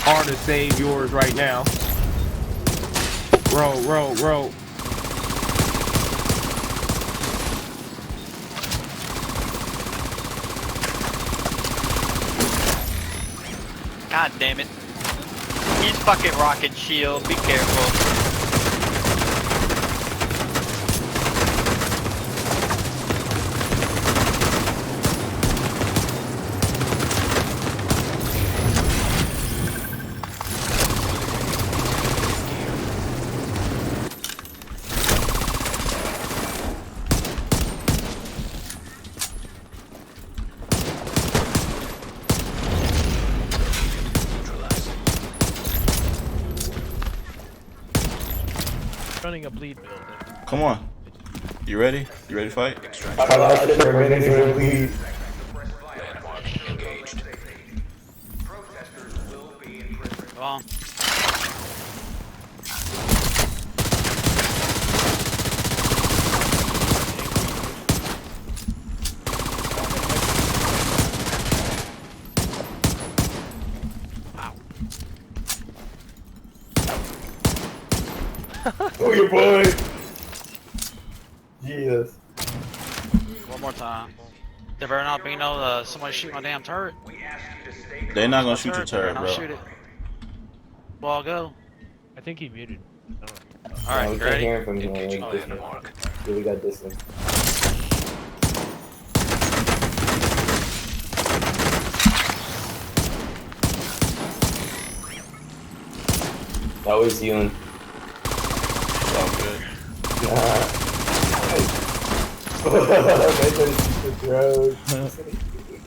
R to save yours right now. Roll, roll, roll. God damn it. He's fucking rocket shield. Be careful. Running a bleed build. Come on. You ready? You ready to fight? I like it. Ready for the lead. Come on. Oh, your boy. Jesus. One more time. There better not be no somebody shoot my damn turret. They're not gonna shoot your turret, I'll bro. shoot it. Well, I'll go. I think he muted. Alright, you ready? Hearing from you, really got distance. That was you. All good.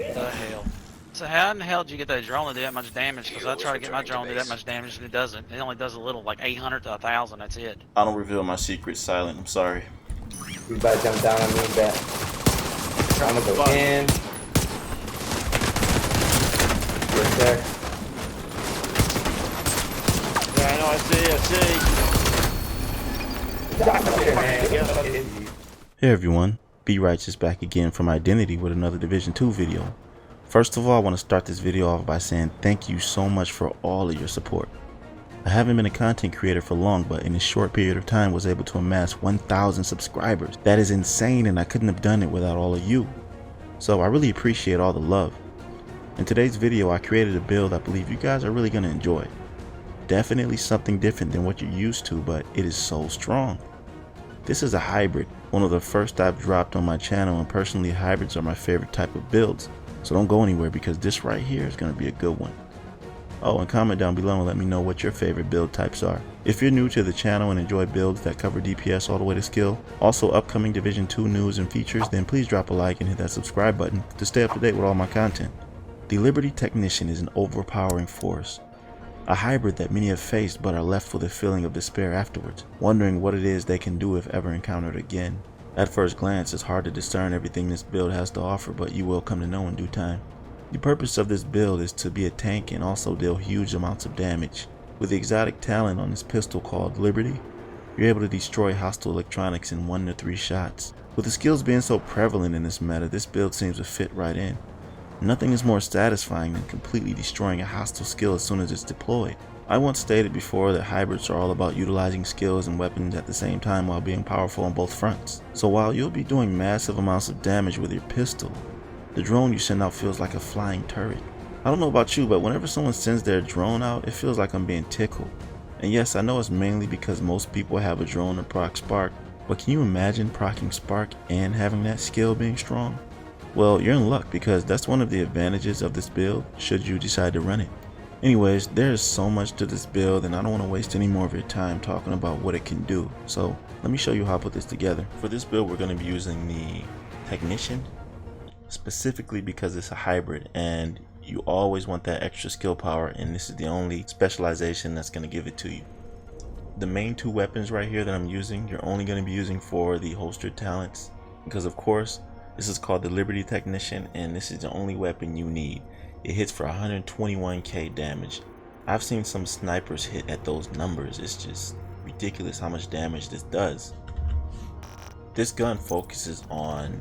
The hell. So how in the hell did you get that drone to do that much damage? Because I try to get my drone to do that much damage and it doesn't. It only does a little, like 800 to 1,000, that's it. I don't reveal my secrets silent. I'm sorry. We about to jump down on me back. I'm gonna go in. Right there. Yeah, I know, I see. Hey everyone, Be Righteous back again from Identity with another Division 2 video. First of all, I want to start this video off by saying thank you so much for all of your support. I haven't been a content creator for long, but in a short period of time was able to amass 1,000 subscribers. That is insane, and I couldn't have done it without all of you. So I really appreciate all the love. In today's video, I created a build I believe you guys are really going to enjoy. Definitely something different than what you're used to, but it is so strong. This is a hybrid, one of the first I've dropped on my channel, and personally hybrids are my favorite type of builds. So don't go anywhere because this right here is going to be a good one. Oh, and comment down below and let me know what your favorite build types are. If you're new to the channel and enjoy builds that cover DPS all the way to skill, also upcoming Division 2 news and features, then please drop a like and hit that subscribe button to stay up to date with all my content. The Liberty Techician is an overpowering force. A hybrid that many have faced but are left with a feeling of despair afterwards, wondering what it is they can do if ever encountered again. At first glance, it's hard to discern everything this build has to offer, but you will come to know in due time. The purpose of this build is to be a tank and also deal huge amounts of damage. With the exotic talent on this pistol called Liberty, you're able to destroy hostile electronics in 1 to 3 shots. With the skills being so prevalent in this meta, this build seems to fit right in. Nothing is more satisfying than completely destroying a hostile skill as soon as it's deployed. I once stated before that hybrids are all about utilizing skills and weapons at the same time while being powerful on both fronts. So while you'll be doing massive amounts of damage with your pistol, the drone you send out feels like a flying turret. I don't know about you, but whenever someone sends their drone out, it feels like I'm being tickled. And yes, I know it's mainly because most people have a drone to proc Spark, but can you imagine proccing Spark and having that skill being strong? Well, you're in luck because that's one of the advantages of this build should you decide to run it. Anyways, there is so much to this build and I don't want to waste any more of your time talking about what it can do. So let me show you how I put this together. For this build, we're going to be using the Technician, specifically because it's a hybrid and you always want that extra skill power, and this is the only specialization that's going to give it to you. The main 2 weapons right here that I'm using, you're only going to be using for the holstered talents because of course this is called the Liberty Techician and this is the only weapon you need. It hits for 121k damage. I've seen some snipers hit at those numbers. It's just ridiculous how much damage this does. This gun focuses on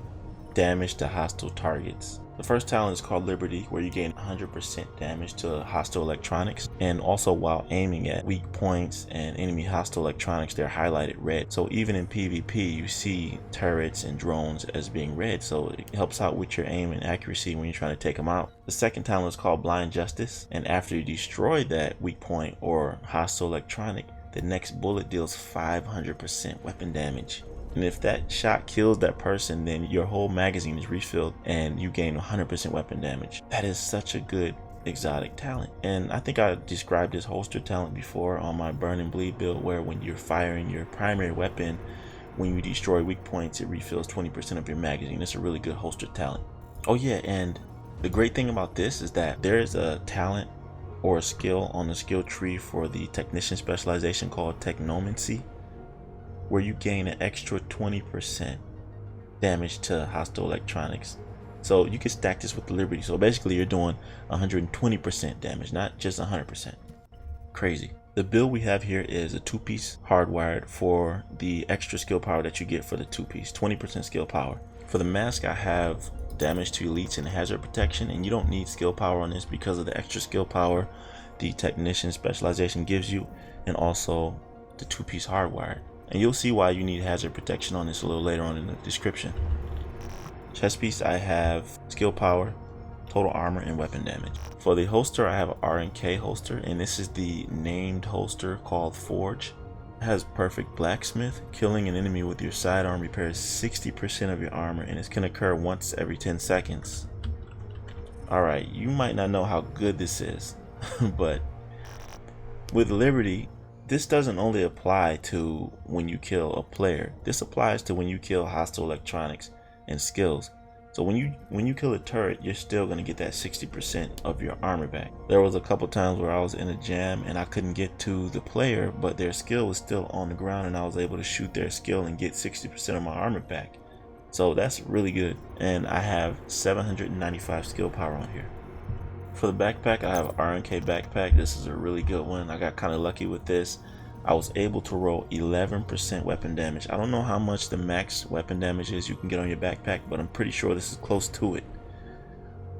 damage to hostile targets. The first talent is called Liberty, where you gain 100% damage to hostile electronics, and also while aiming at weak points and enemy hostile electronics, they're highlighted red. So even in PvP, you see turrets and drones as being red, so it helps out with your aim and accuracy when you're trying to take them out. The second talent is called Blind Justice, and after you destroy that weak point or hostile electronic, the next bullet deals 500% weapon damage. And if that shot kills that person, then your whole magazine is refilled and you gain 100% weapon damage. That is such a good exotic talent. And I think I described this holster talent before on my burn and bleed build, where when you're firing your primary weapon, when you destroy weak points, it refills 20% of your magazine. It's a really good holster talent. Oh yeah, and the great thing about this is that there is a talent or a skill on the skill tree for the technician specialization called Technomancy, where you gain an extra 20% damage to hostile electronics. So you can stack this with the Liberty. So basically you're doing 120% damage, not just 100%. Crazy. The build we have here is a 2-piece hardwired for the extra skill power that you get for the 2-piece, 20% skill power. For the mask, I have damage to elites and hazard protection, and you don't need skill power on this because of the extra skill power the technician specialization gives you, and also the 2-piece hardwired. And you'll see why you need hazard protection on this a little later on in the description. Chestpiece, I have skill power, total armor, and weapon damage. For the holster, I have an R&K holster, and this is the named holster called Forge. It has perfect blacksmith. Killing an enemy with your sidearm repairs 60% of your armor, and this can occur once every 10 seconds. Alright, you might not know how good this is, but with Liberty, this doesn't only apply to when you kill a player. This applies to when you kill hostile electronics and skills. So when you kill a turret, you're still going to get that 60% of your armor back. There was a couple times where I was in a jam and I couldn't get to the player, but their skill was still on the ground and I was able to shoot their skill and get 60% of my armor back. So that's really good. And I have 795 skill power on here. For the backpack, I have R&K backpack. This is a really good one. I got kind of lucky with this. I was able to roll 11% weapon damage. I don't know how much the max weapon damage is you can get on your backpack, but I'm pretty sure this is close to it.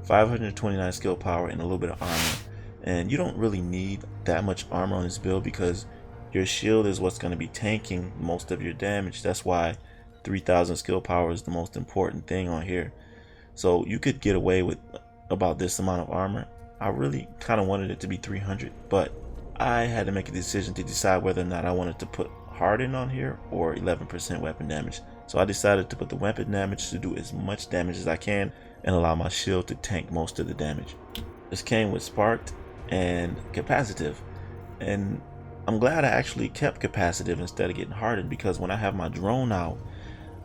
529 skill power and a little bit of armor. And you don't really need that much armor on this build because your shield is what's going to be tanking most of your damage. That's why 3000 skill power is the most important thing on here. So you could get away with about this amount of armor. I really kind of wanted it to be 300, but I had to make a decision to decide whether or not I wanted to put harden on here or 11% weapon damage. So I decided to put the weapon damage to do as much damage as I can and allow my shield to tank most of the damage. This came with sparked and capacitive, and I'm glad I actually kept capacitive instead of getting hardened, because when I have my drone out,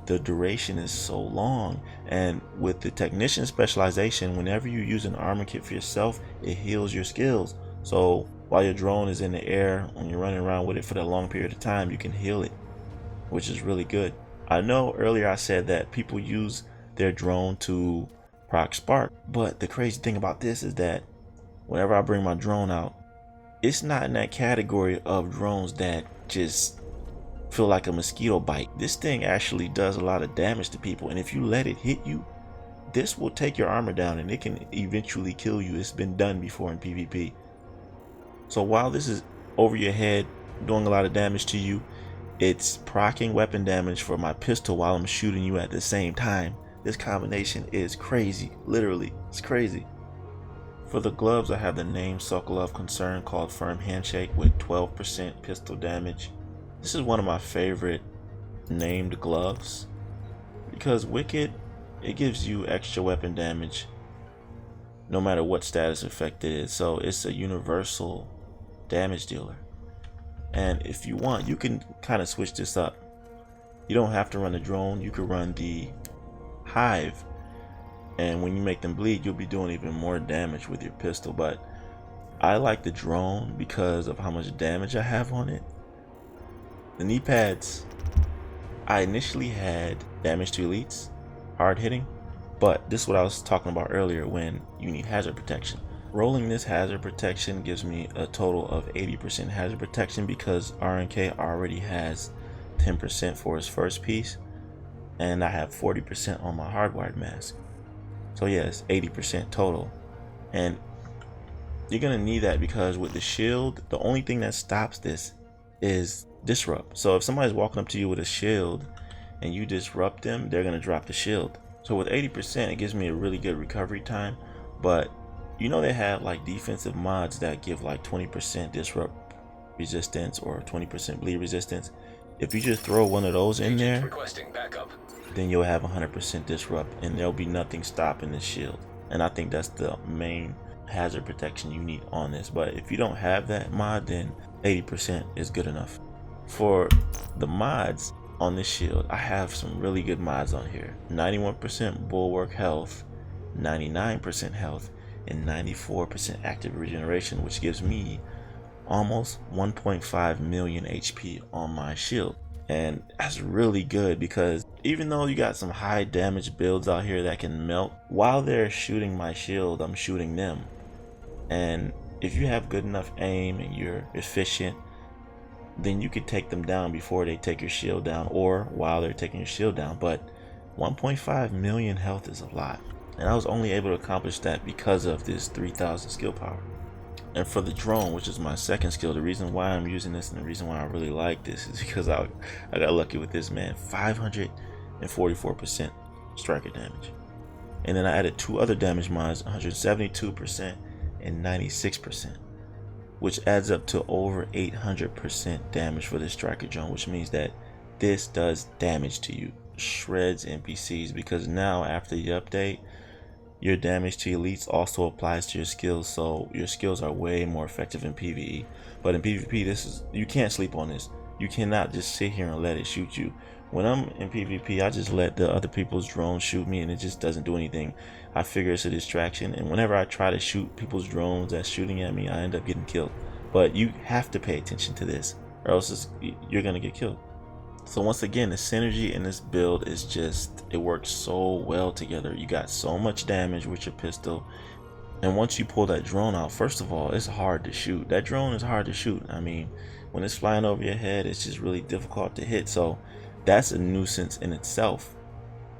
the duration is so long. And with the technician specialization, whenever you use an armor kit for yourself, it heals your skills. So while your drone is in the air, when you're running around with it for that long period of time, you can heal it, which is really good. I know earlier I said that people use their drone to proc spark, but the crazy thing about this is that whenever I bring my drone out, it's not in that category of drones that just feel like a mosquito bite. This thing actually does a lot of damage to people, and if you let it hit you, this will take your armor down and it can eventually kill you. It's been done before in PvP. So while this is over your head doing a lot of damage to you, it's proccing weapon damage for my pistol while I'm shooting you at the same time. This combination is crazy. Literally, it's crazy. For the gloves, I have the named Circle of Concern called Firm Handshake with 12% pistol damage. This is one of my favorite named gloves because Wicked, it gives you extra weapon damage no matter what status effect it is. So it's a universal damage dealer. And if you want, you can kind of switch this up. You don't have to run the drone. You could run the hive, and when you make them bleed, you'll be doing even more damage with your pistol. But I like the drone because of how much damage I have on it. The Kneepads, I initially had damage to elites, hard hitting, but this is what I was talking about earlier when you need hazard protection. Rolling this hazard protection gives me a total of 80% hazard protection because R&K already has 10% for his first piece, and I have 40% on my hardwired mask. So yeah, it's 80% total. And you're gonna need that because with the shield, the only thing that stops this is disrupt. So if somebody's walking up to you with a shield and you disrupt them, they're gonna drop the shield. So with 80%, it gives me a really good recovery time. But you know, they have like defensive mods that give like 20% disrupt resistance or 20% bleed resistance. If you just throw one of those in there, then you'll have 100% disrupt and there'll be nothing stopping the shield. And I think that's the main hazard protection you need on this. But if you don't have that mod, then 80% is good enough. For the mods on this shield, I have some really good mods on here. 91% bulwark health, 99% health, and 94% active regeneration, which gives me almost 1.5 million HP on my shield. And that's really good because even though you got some high damage builds out here that can melt, while they're shooting my shield, I'm shooting them. And if you have good enough aim and you're efficient, then you could take them down before they take your shield down or while they're taking your shield down. But 1.5 million health is a lot. And I was only able to accomplish that because of this 3000 skill power. And for the drone, which is my second skill, the reason why I'm using this and the reason why I really like this is because I got lucky with this, man. 544% striker damage. And then I added two other damage mods, 172% and 96%, which adds up to over 800% damage for this striker drone, which means that this does damage to you, shreds NPCs, because now after the update, your damage to elites also applies to your skills, so your skills are way more effective in PvE. But in PvP, you can't sleep on this. You cannot just sit here and let it shoot you. When I'm in PvP, I just let the other people's drones shoot me and it just doesn't do anything. I figure it's a distraction, and whenever I try to shoot people's drones that's shooting at me, I end up getting killed. But you have to pay attention to this or else you're gonna get killed. So once again, the synergy in this build is just, it works so well together. You got so much damage with your pistol, and once you pull that drone out, first of all, it's hard to shoot. That drone is hard to shoot. I mean, when it's flying over your head, it's just really difficult to hit. So that's a nuisance in itself.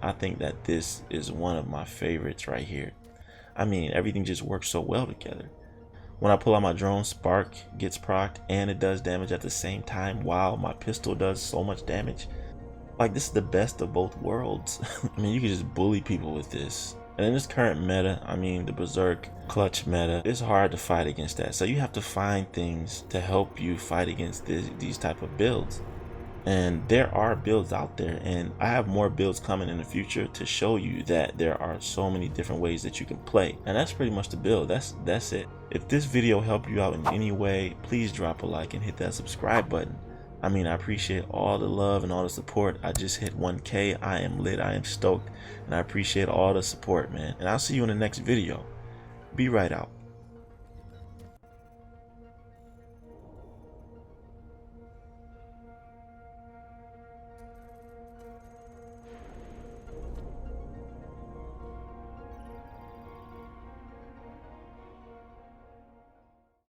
I think that this is one of my favorites right here. I mean, everything just works so well together. When I pull out my drone, Spark gets procced and it does damage at the same time while my pistol does so much damage. Like, this is the best of both worlds. I mean, you can just bully people with this. And in this current meta, I mean the Berserk clutch meta, it's hard to fight against that. So you have to find things to help you fight against these type of builds. And there are builds out there, and I have more builds coming in the future to show you that there are so many different ways that you can play. And that's pretty much the build. That's it. If this video helped you out in any way, please drop a like and hit that subscribe button. I mean, I appreciate all the love and all the support. I just hit 1K. I am lit. I am stoked. And I appreciate all the support, man. And I'll see you in the next video. Be right out.